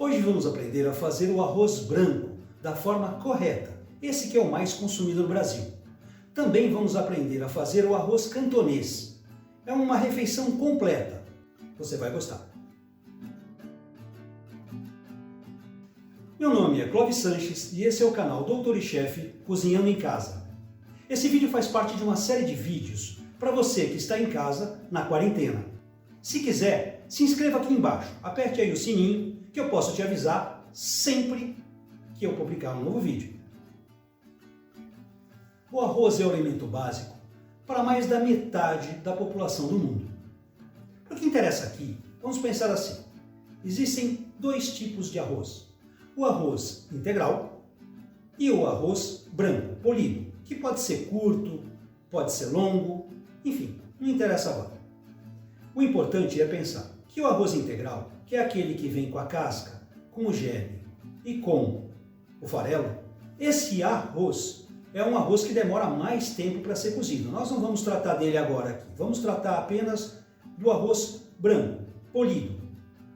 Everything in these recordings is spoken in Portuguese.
Hoje vamos aprender a fazer o arroz branco da forma correta, esse que é o mais consumido no Brasil. Também vamos aprender a fazer o arroz cantonês. É uma refeição completa. Você vai gostar. Meu nome é Clóvis Sanches e esse é o canal Doutor e Chefe Cozinhando em Casa. Esse vídeo faz parte de uma série de vídeos para você que está em casa na quarentena. Se quiser, se inscreva aqui embaixo, aperte aí o sininho que eu posso te avisar sempre que eu publicar um novo vídeo. O arroz é o alimento básico para mais da metade da população do mundo. O que interessa aqui, vamos pensar assim, existem dois tipos de arroz. O arroz integral e o arroz branco, polido, que pode ser curto, pode ser longo, enfim, não interessa agora. O importante é pensar que o arroz integral, que é aquele que vem com a casca, com o germe e com o farelo, esse arroz é um arroz que demora mais tempo para ser cozido. Nós não vamos tratar dele agora aqui, vamos tratar apenas do arroz branco, polido.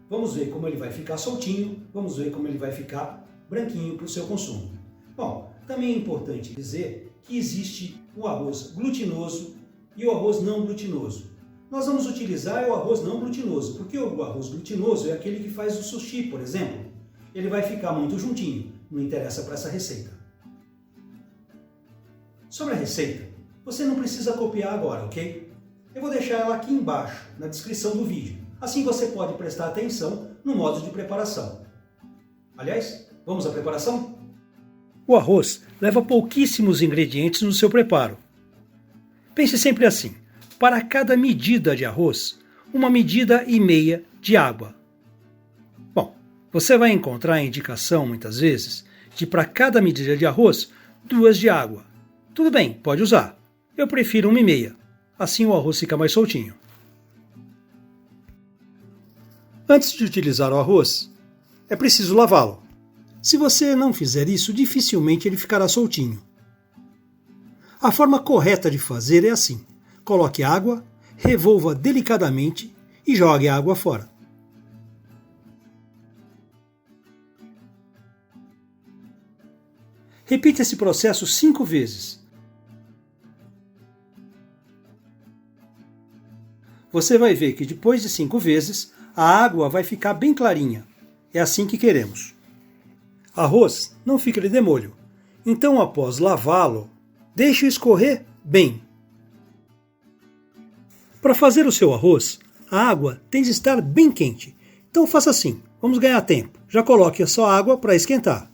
Vamos ver como ele vai ficar soltinho, vamos ver como ele vai ficar branquinho para o seu consumo. Bom, também é importante dizer que existe o arroz glutinoso e o arroz não glutinoso. Nós vamos utilizar o arroz não glutinoso, porque o arroz glutinoso é aquele que faz o sushi, por exemplo. Ele vai ficar muito juntinho, não interessa para essa receita. Sobre a receita, você não precisa copiar agora, ok? Eu vou deixar ela aqui embaixo, na descrição do vídeo. Assim você pode prestar atenção no modo de preparação. Aliás, vamos à preparação? O arroz leva pouquíssimos ingredientes no seu preparo. Pense sempre assim, para cada medida de arroz, 1,5 medida de água. Bom, você vai encontrar a indicação, muitas vezes, de para cada medida de arroz, 2 de água. Tudo bem, pode usar. Eu prefiro 1,5. Assim o arroz fica mais soltinho. Antes de utilizar o arroz, é preciso lavá-lo. Se você não fizer isso, dificilmente ele ficará soltinho. A forma correta de fazer é assim. Coloque água, revolva delicadamente e jogue a água fora. Repita esse processo 5 vezes. Você vai ver que depois de 5 vezes, a água vai ficar bem clarinha. É assim que queremos. Arroz não fica de demolho. Então, após lavá-lo, deixe-o escorrer bem. Para fazer o seu arroz, a água tem de estar bem quente. Então faça assim, vamos ganhar tempo. Já coloque a sua água para esquentar.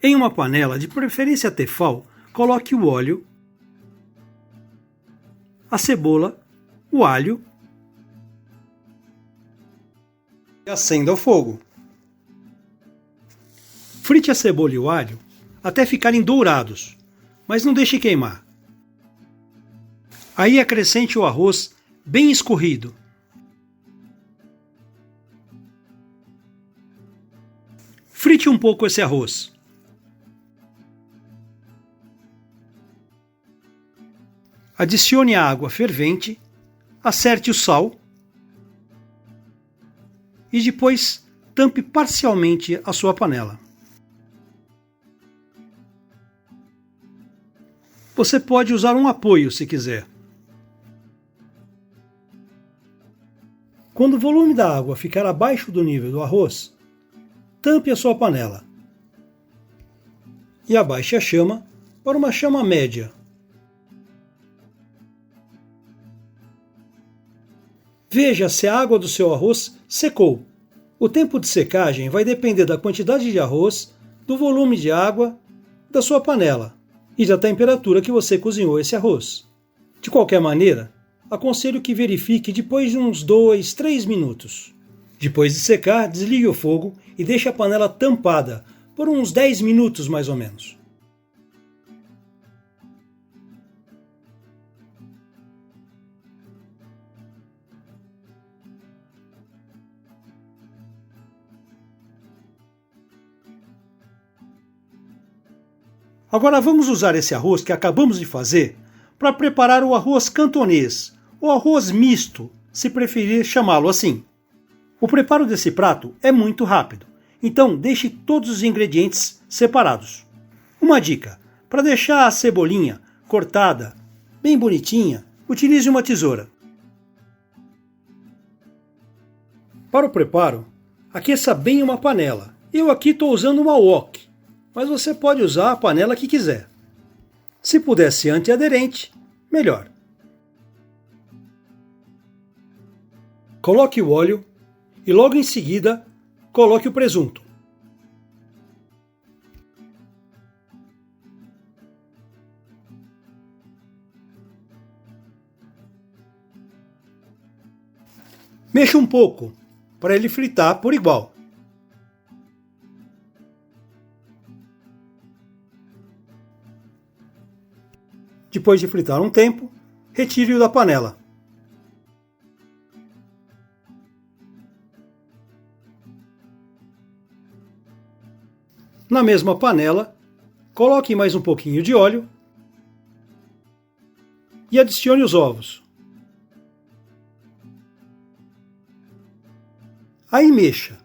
Em uma panela, de preferência tefal, coloque o óleo, a cebola, o alho e acenda o fogo. Frite a cebola e o alho até ficarem dourados, mas não deixe queimar. Aí acrescente o arroz bem escorrido. Frite um pouco esse arroz. Adicione a água fervente, acerte o sal e depois tampe parcialmente a sua panela. Você pode usar um apoio se quiser. Quando o volume da água ficar abaixo do nível do arroz, tampe a sua panela e abaixe a chama para uma chama média. Veja se a água do seu arroz secou. O tempo de secagem vai depender da quantidade de arroz, do volume de água, da sua panela e da temperatura que você cozinhou esse arroz. De qualquer maneira, aconselho que verifique depois de uns 2, 3 minutos. Depois de secar, desligue o fogo e deixe a panela tampada por uns 10 minutos mais ou menos. Agora vamos usar esse arroz que acabamos de fazer para preparar o arroz cantonês, o arroz misto, se preferir chamá-lo assim. O preparo desse prato é muito rápido, então deixe todos os ingredientes separados. Uma dica: para deixar a cebolinha cortada bem bonitinha, utilize uma tesoura. Para o preparo, aqueça bem uma panela. Eu aqui estou usando uma wok, mas você pode usar a panela que quiser. Se puder ser antiaderente, melhor. Coloque o óleo e logo em seguida coloque o presunto. Mexa um pouco para ele fritar por igual. Depois de fritar um tempo, retire-o da panela. Na mesma panela, coloque mais um pouquinho de óleo e adicione os ovos. Aí mexa.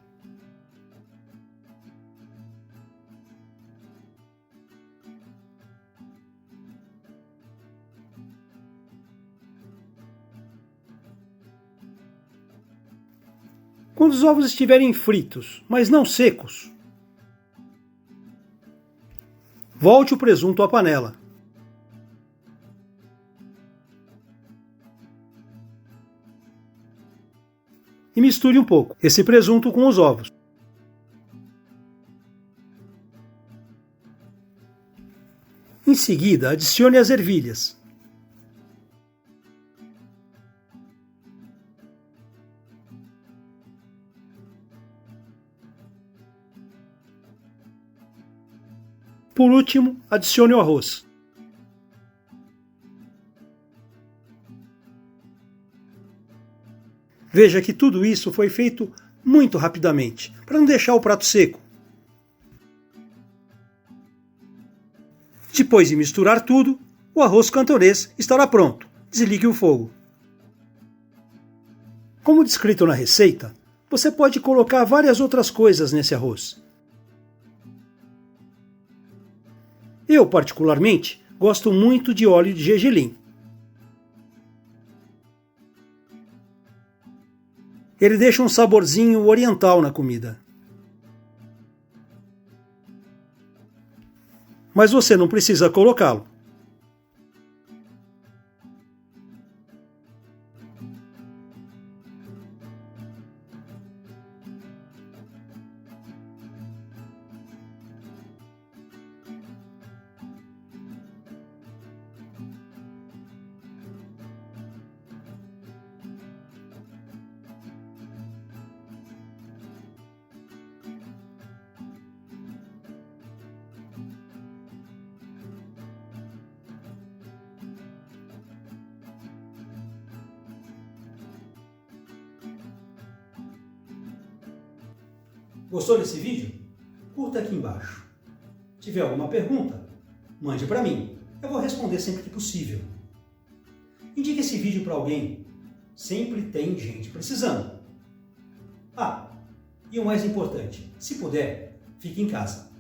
Quando os ovos estiverem fritos, mas não secos, volte o presunto à panela. E misture um pouco esse presunto com os ovos. Em seguida, adicione as ervilhas. Por último, adicione o arroz. Veja que tudo isso foi feito muito rapidamente, para não deixar o prato seco. Depois de misturar tudo, o arroz cantonês estará pronto. Desligue o fogo. Como descrito na receita, você pode colocar várias outras coisas nesse arroz. Eu, particularmente, gosto muito de óleo de gergelim. Ele deixa um saborzinho oriental na comida. Mas você não precisa colocá-lo. Gostou desse vídeo? Curta aqui embaixo. Se tiver alguma pergunta, mande para mim. Eu vou responder sempre que possível. Indique esse vídeo para alguém. Sempre tem gente precisando. Ah, e o mais importante, se puder, fique em casa.